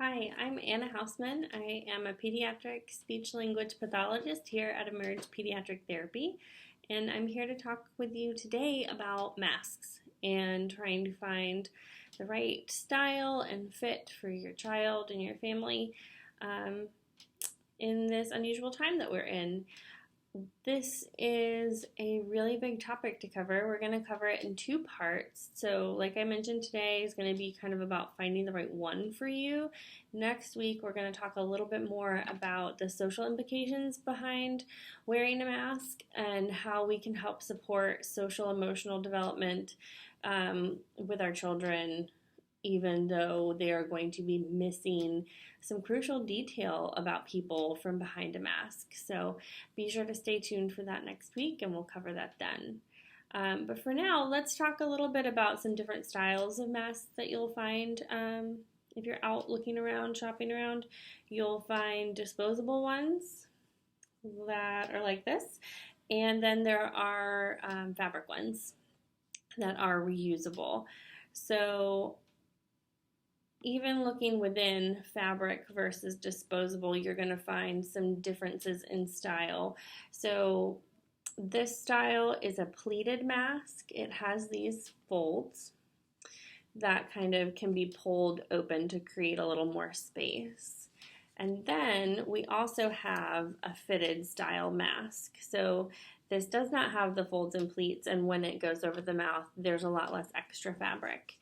Hi, I'm Anna Hausman. I am a pediatric speech language pathologist here at Emerge Pediatric Therapy, and I'm here to talk with you today about masks and trying to find the right style and fit for your child and your family um, in this unusual time that we're in. This is a really big topic to cover. We're going to cover it in two parts. So, like I mentioned, today is going to be kind of about finding the right one for you. Next week, we're going to talk a little bit more about the social implications behind wearing a mask and how we can help support social emotional development with our children, even though they are going to be missing some crucial detail about people from behind a mask. So be sure to stay tuned for that next week, and we'll cover that then. But for now, let's talk a little bit about some different styles of masks that you'll find. If you're out looking around, shopping around, you'll find disposable ones that are like this, and then there are fabric ones that are reusable. So even looking within fabric versus disposable, you're going to find some differences in style. So this style is a pleated mask. It has these folds that kind of can be pulled open to create a little more space. And then we also have a fitted style mask. So this does not have the folds and pleats, and when it goes over the mouth, there's a lot less extra fabric.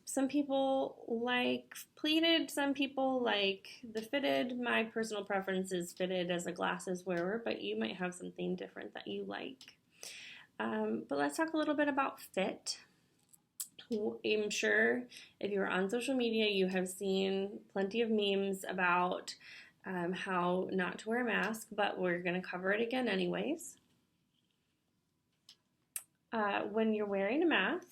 Some people like pleated, some people like the fitted. My personal preference is fitted as a glasses wearer, but you might have something different that you like. But let's talk a little bit about fit. I'm sure if you're on social media, you have seen plenty of memes about how not to wear a mask, but we're going to cover it again anyways. When you're wearing a mask,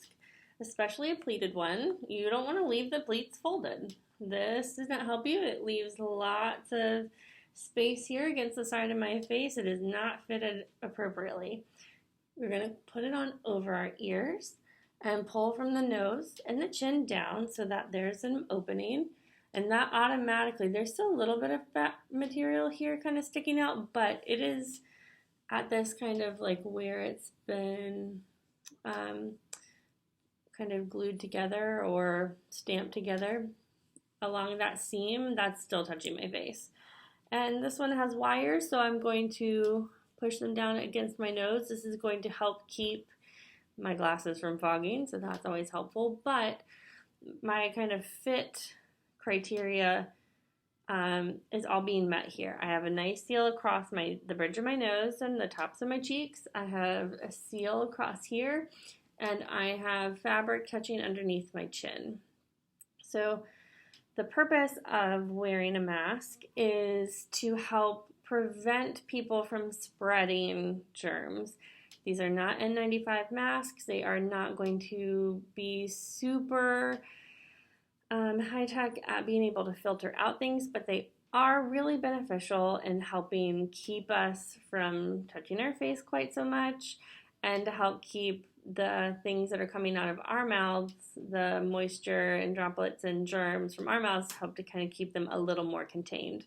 especially a pleated one, you don't want to leave the pleats folded. This does not help you. It leaves lots of space here against the side of my face. It is not fitted appropriately. We're going to put it on over our ears and pull from the nose and the chin down so that there's an opening. And that automatically, there's still a little bit of fat material here kind of sticking out, but it is at this kind of like where it's been kind of glued together or stamped together along that seam, that's still touching my face. And this one has wires, so I'm going to push them down against my nose. This is going to help keep my glasses from fogging, so that's always helpful. But my kind of fit criteria is all being met here. I have a nice seal across the bridge of my nose and the tops of my cheeks. I have a seal across here, and I have fabric touching underneath my chin. So the purpose of wearing a mask is to help prevent people from spreading germs. These are not N95 masks. They are not going to be super high-tech at being able to filter out things, but they are really beneficial in helping keep us from touching our face quite so much and to help keep the things that are coming out of our mouths, the moisture and droplets and germs from our mouths, help to kind of keep them a little more contained.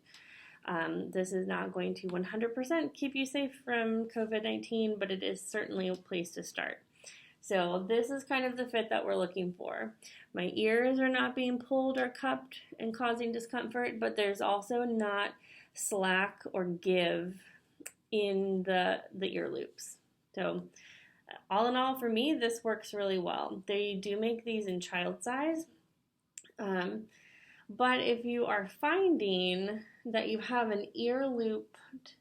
This is not going to 100% keep you safe from COVID-19, but it is certainly a place to start. So this is kind of the fit that we're looking for. My ears are not being pulled or cupped and causing discomfort, but there's also not slack or give in the ear loops. So all in all, for me, this works really well. They do make these in child size, but if you are finding that you have an ear looped,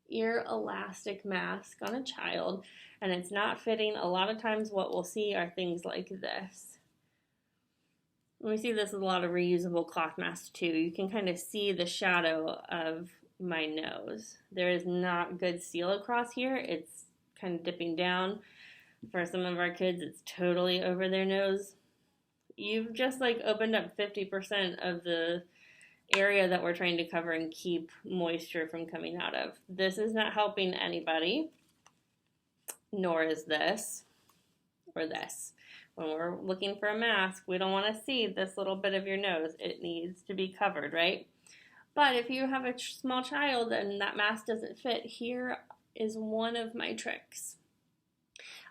ear elastic mask on a child and it's not fitting, a lot of times what we'll see are things like this. We see this with a lot of reusable cloth masks too. You can kind of see the shadow of my nose. There is not good seal across here. It's kind of dipping down. For some of our kids, it's totally over their nose. You've just like opened up 50% of the area that we're trying to cover and keep moisture from coming out of. This is not helping anybody, nor is this or this. When we're looking for a mask, we don't want to see this little bit of your nose. It needs to be covered, right? But if you have a small child and that mask doesn't fit, here is one of my tricks.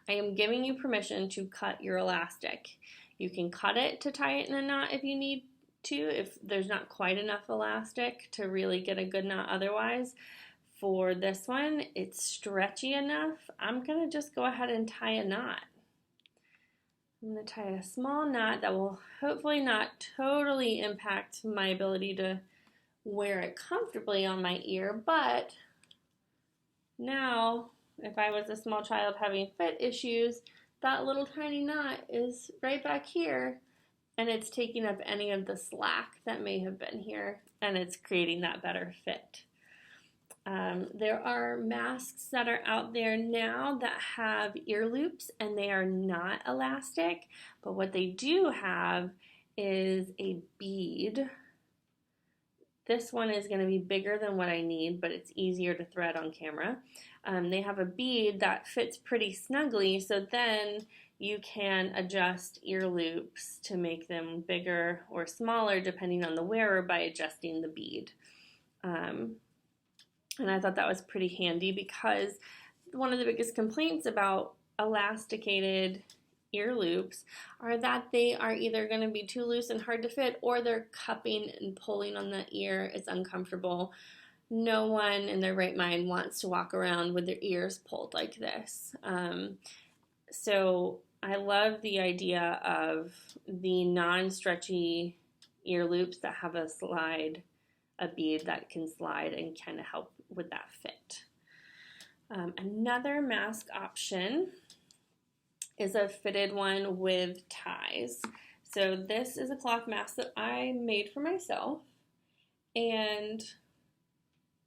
I am giving you permission to cut your elastic. You can cut it to tie it in a knot if you need to, if there's not quite enough elastic to really get a good knot otherwise. For this one, it's stretchy enough. I'm going to just go ahead and tie a knot. I'm going to tie a small knot that will hopefully not totally impact my ability to wear it comfortably on my ear, but now if I was a small child having fit issues, that little tiny knot is right back here and it's taking up any of the slack that may have been here and it's creating that better fit. There are masks that are out there now that have ear loops and they are not elastic, but what they do have is a bead. This one is going to be bigger than what I need, but it's easier to thread on camera. They have a bead that fits pretty snugly, so then you can adjust ear loops to make them bigger or smaller depending on the wearer by adjusting the bead. And I thought that was pretty handy because one of the biggest complaints about elasticated ear loops are that they are either going to be too loose and hard to fit or they're cupping and pulling on the ear. It's uncomfortable. No one in their right mind wants to walk around with their ears pulled like this. So I love the idea of the non-stretchy ear loops that have a bead that can slide and kind of help with that fit. Another mask option is a fitted one with ties. So this is a cloth mask that I made for myself, and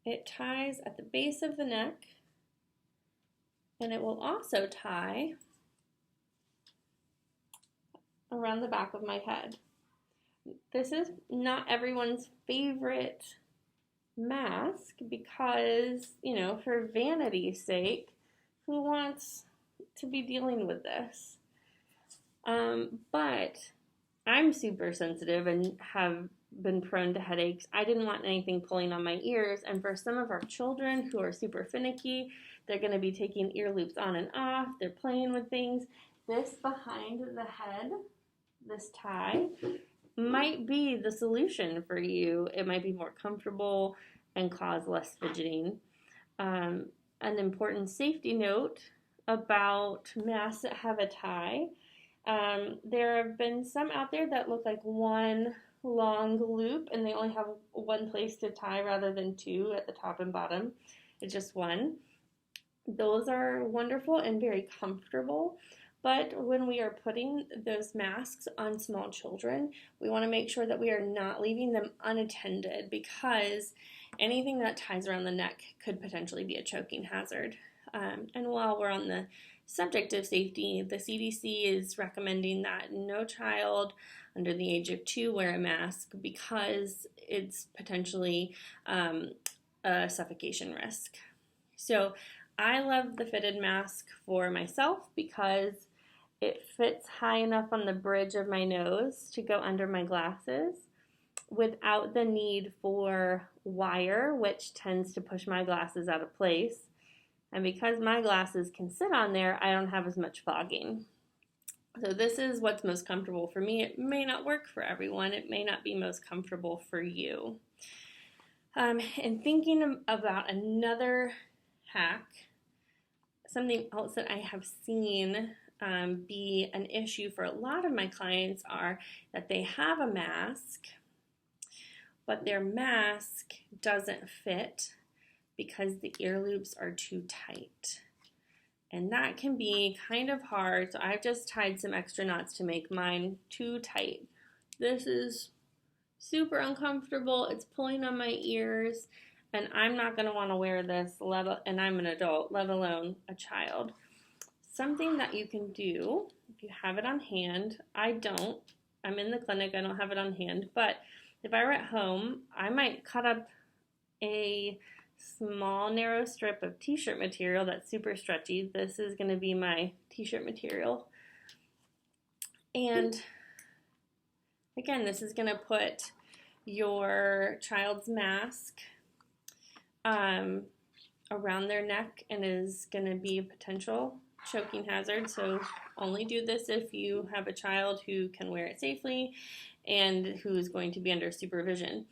it ties at the base of the neck, and it will also tie around the back of my head. This is not everyone's favorite mask because, for vanity's sake, who wants to be dealing with this? But I'm super sensitive and have been prone to headaches. I didn't want anything pulling on my ears, and for some of our children who are super finicky, they're going to be taking ear loops on and off, they're playing with things. This behind the head, this tie, might be the solution for you. It might be more comfortable and cause less fidgeting. An important safety note about masks that have a tie. There have been some out there that look like one long loop and they only have one place to tie rather than two at the top and bottom. It's just one. Those are wonderful and very comfortable. But when we are putting those masks on small children, we want to make sure that we are not leaving them unattended because anything that ties around the neck could potentially be a choking hazard. And while we're on the subject of safety, the CDC is recommending that no child under the age of 2 wear a mask because it's potentially a suffocation risk. So I love the fitted mask for myself because it fits high enough on the bridge of my nose to go under my glasses without the need for wire, which tends to push my glasses out of place. And because my glasses can sit on there, I don't have as much fogging. So this is what's most comfortable for me. It may not work for everyone. It may not be most comfortable for you. And thinking about another hack, something else that I have seen be an issue for a lot of my clients are that they have a mask, but their mask doesn't fit because the ear loops are too tight. And that can be kind of hard, so I've just tied some extra knots to make mine too tight. This is super uncomfortable. It's pulling on my ears, and I'm not going to want to wear this, and I'm an adult, let alone a child. Something that you can do, if you have it on hand, I don't. I'm in the clinic, I don't have it on hand, but if I were at home, I might cut up a small narrow strip of t-shirt material that's super stretchy. This is going to be my t-shirt material. And again, this is going to put your child's mask around their neck and is going to be a potential choking hazard. So only do this if you have a child who can wear it safely and who's going to be under supervision.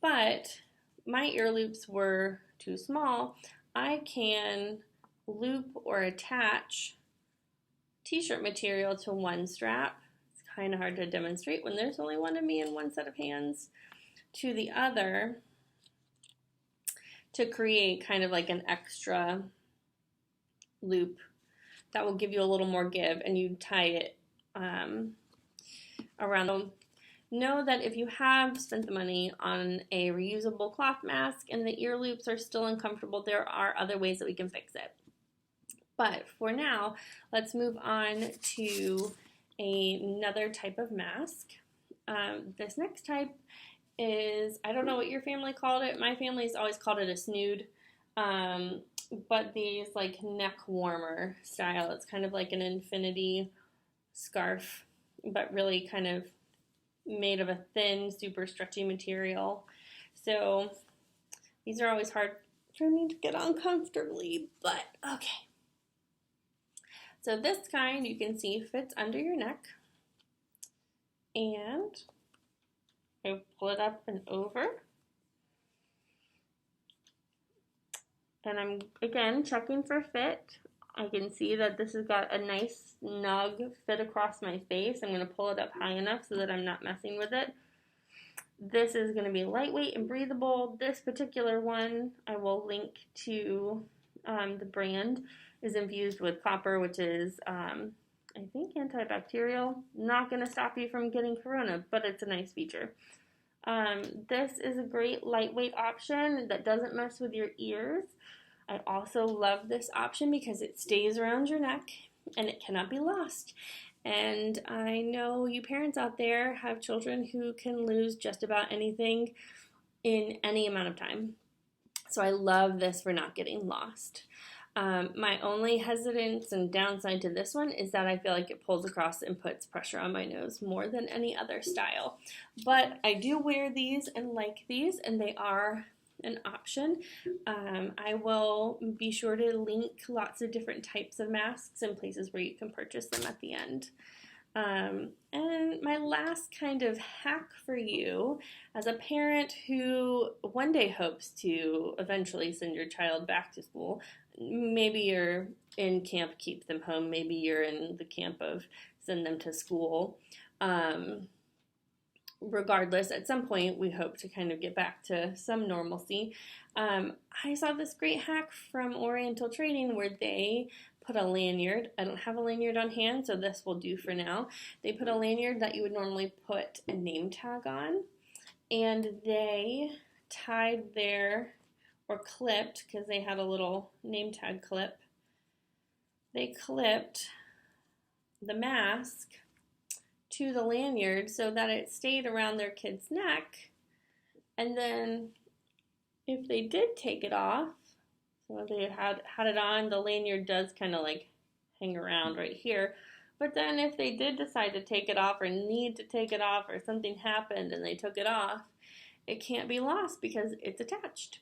But my ear loops were too small. I can loop or attach t-shirt material to one strap. It's kind of hard to demonstrate when there's only one of me and one set of hands, to the other, to create kind of like an extra loop that will give you a little more give, and you tie it around them. Know that if you have spent the money on a reusable cloth mask and the ear loops are still uncomfortable, there are other ways that we can fix it. But for now, let's move on to another type of mask. This next type is, I don't know what your family called it. My family's always called it a snood. But these like neck warmer style. It's kind of like an infinity scarf, but really kind of made of a thin, super stretchy material. So these are always hard for me to get on comfortably, but okay. So this kind you can see fits under your neck, and I pull it up and over. And I'm, again, checking for fit. I can see that this has got a nice snug fit across my face. I'm going to pull it up high enough so that I'm not messing with it. This is going to be lightweight and breathable. This particular one, I will link to the brand, is infused with copper, which is, I think, antibacterial. Not going to stop you from getting corona, but it's a nice feature. This is a great lightweight option that doesn't mess with your ears. I also love this option because it stays around your neck and it cannot be lost. And I know you parents out there have children who can lose just about anything in any amount of time. So I love this for not getting lost. My only hesitance and downside to this one is that I feel like it pulls across and puts pressure on my nose more than any other style. But I do wear these and like these, and they are an option. I will be sure to link lots of different types of masks and places where you can purchase them at the end. And my last kind of hack for you, as a parent who one day hopes to eventually send your child back to school, maybe you're in camp, keep them home, maybe you're in the camp of send them to school. Regardless, at some point we hope to kind of get back to some normalcy. I saw this great hack from Oriental Trading where they put a lanyard. I don't have a lanyard on hand, so this will do for now. They put a lanyard that you would normally put a name tag on, and they tied their, or clipped, because they had a little name tag clip, they clipped the mask to the lanyard so that it stayed around their kid's neck. And then if they did take it off, so if they had it on, the lanyard does kind of like hang around right here. But then if they did decide to take it off or need to take it off or something happened and they took it off, it can't be lost because it's attached.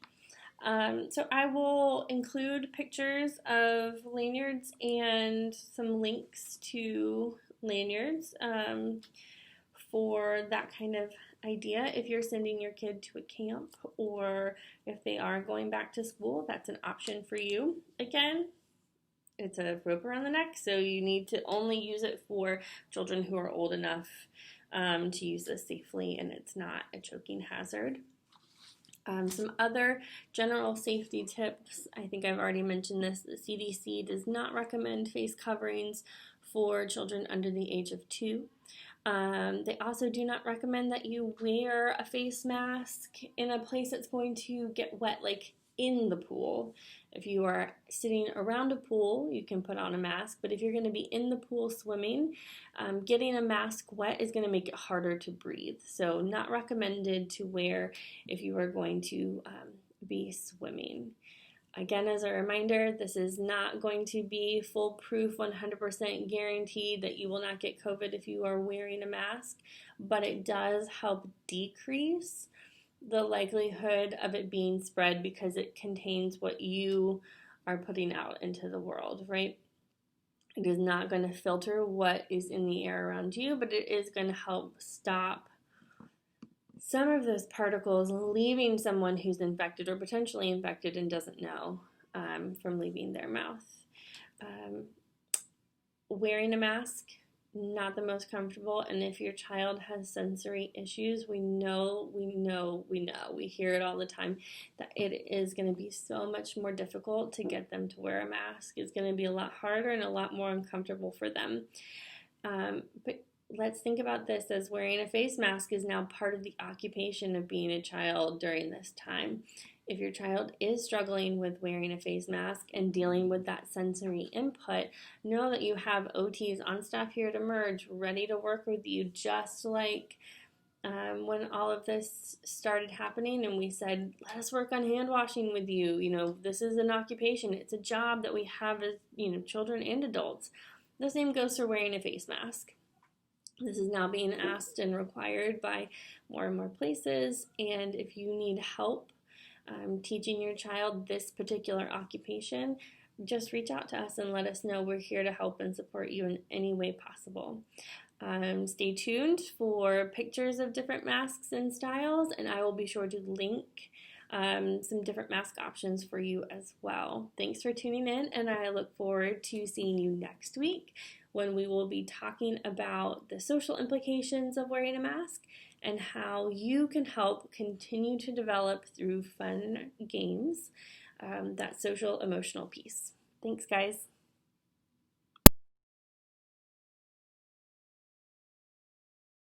So I will include pictures of lanyards and some links to lanyards for that kind of idea. If you're sending your kid to a camp or if they are going back to school, that's an option for you. Again, it's a rope around the neck, so you need to only use it for children who are old enough to use this safely and it's not a choking hazard. Some other general safety tips, I think I've already mentioned this, the CDC does not recommend face coverings for children under the age of 2. They also do not recommend that you wear a face mask in a place that's going to get wet, like in the pool. If you are sitting around a pool, you can put on a mask, but if you're going to be in the pool swimming, getting a mask wet is going to make it harder to breathe. So not recommended to wear if you are going to be swimming. Again, as a reminder, this is not going to be foolproof, 100% guaranteed that you will not get COVID if you are wearing a mask, but it does help decrease the likelihood of it being spread because it contains what you are putting out into the world, right? It is not going to filter what is in the air around you, but it is going to help stop some of those particles leaving someone who's infected or potentially infected and doesn't know from leaving their mouth. Wearing a mask, not the most comfortable, and if your child has sensory issues, we hear it all the time, that it is going to be so much more difficult to get them to wear a mask. It's going to be a lot harder and a lot more uncomfortable for them. But let's think about this as wearing a face mask is now part of the occupation of being a child during this time. If your child is struggling with wearing a face mask and dealing with that sensory input, know that you have OTs on staff here at Emerge ready to work with you, just like when all of this started happening and we said, let us work on hand washing with you. You know, this is an occupation. It's a job that we have as, children and adults. The same goes for wearing a face mask. This is now being asked and required by more and more places. And if you need help teaching your child this particular occupation, just reach out to us and let us know. We're here to help and support you in any way possible. Stay tuned for pictures of different masks and styles, and I will be sure to link some different mask options for you as well. Thanks for tuning in, and I look forward to seeing you next week when we will be talking about the social implications of wearing a mask and how you can help continue to develop through fun games that social emotional piece. Thanks, guys.